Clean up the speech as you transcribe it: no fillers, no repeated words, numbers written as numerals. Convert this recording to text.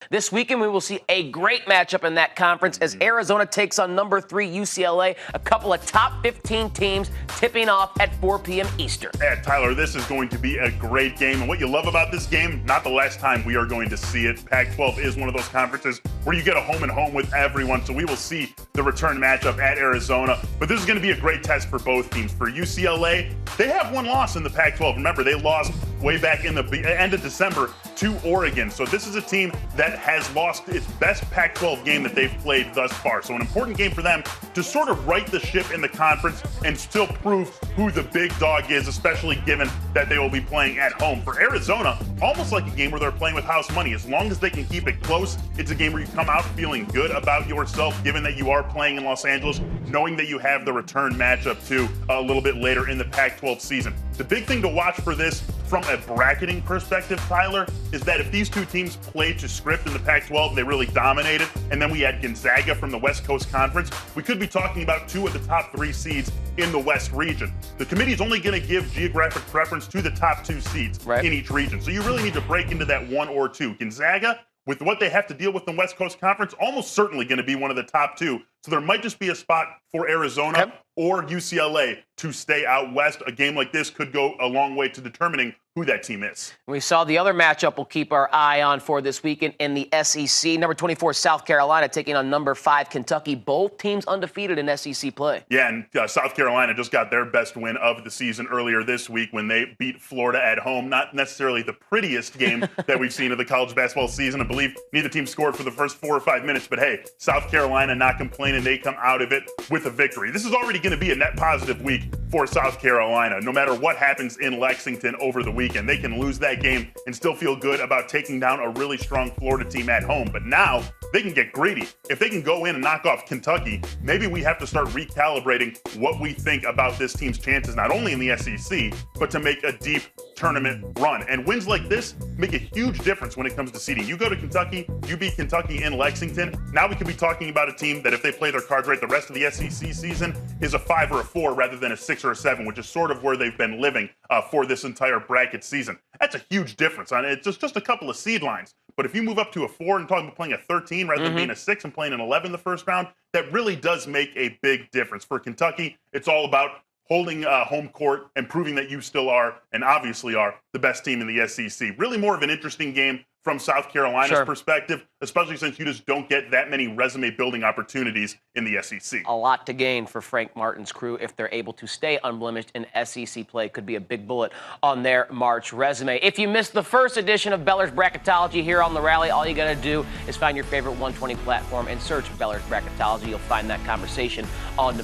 This weekend, we will see a great matchup in that conference as Arizona takes on number 3 UCLA, a couple of top 15 teams tipping off at 4 p.m. Eastern. Yeah, Tyler, this is going to be a great game. And what you love about this game, not the last time we are going to see it. Pac-12 is one of those conferences where you get a home-and-home with everyone. So we will see the return matchup at Arizona. But this is going to be a great test for both teams. For UCLA, they have one loss in the Pac-12. Remember, they lost way back in the end of December to Oregon. So this is a team that has lost its best Pac-12 game that they've played thus far. So an important game for them to sort of right the ship in the conference and still prove who the big dog is, especially given that they will be playing at home. For Arizona, almost like a game where they're playing with house money. As long as they can keep it close, it's a game where you come out feeling good about yourself, given that you are playing in Los Angeles, knowing that you have the return matchup too a little bit later in the Pac-12 season. The big thing to watch for this from a bracketing perspective, Tyler, is that if these two teams play to script in the Pac-12, they really dominated, and then we had Gonzaga from the West Coast Conference, we could be talking about 2 of the top 3 seeds in the West region. The committee is only going to give geographic preference to the top 2 seeds in each region. So you really need to break into that 1 or 2. Gonzaga, with what they have to deal with in the West Coast Conference, almost certainly going to be one of the top 2. So there might just be a spot for Arizona or UCLA to stay out west. A game like this could go a long way to determining who that team is. We saw the other matchup we'll keep our eye on for this weekend in the SEC. Number 24, South Carolina, taking on number 5, Kentucky. Both teams undefeated in SEC play. Yeah, and South Carolina just got their best win of the season earlier this week when they beat Florida at home. Not necessarily the prettiest game that we've seen of the college basketball season. I believe neither team scored for the first 4 or 5 minutes. But hey, South Carolina not complaining. They come out of it with a victory. This is already going to be a net positive week for South Carolina. No matter what happens in Lexington over the weekend, they can lose that game and still feel good about taking down a really strong Florida team at home. But now they can get greedy. If they can go in and knock off Kentucky, maybe we have to start recalibrating what we think about this team's chances, not only in the SEC, but to make a deep tournament run. And wins like this make a huge difference when it comes to seeding. You go to Kentucky, you beat Kentucky in Lexington. Now we could be talking about a team that if they play their cards right the rest of the SEC season is a 5 or a 4 rather than a 6 or a 7, which is sort of where they've been living for this entire bracket season. That's a huge difference. It's just a couple of seed lines. But if you move up to a 4 and talking about playing a 13 rather than being a 6 and playing an 11 the first round, that really does make a big difference. For Kentucky, it's all about holding home court and proving that you still are, and obviously are, the best team in the SEC. Really more of an interesting game from South Carolina's perspective, especially since you just don't get that many resume-building opportunities in the SEC. A lot to gain for Frank Martin's crew if they're able to stay unblemished in SEC play. Could be a big bullet on their March resume. If you missed the first edition of Beller's Bracketology here on The Rally, all you got to do is find your favorite 120 platform and search Beller's Bracketology. You'll find that conversation on the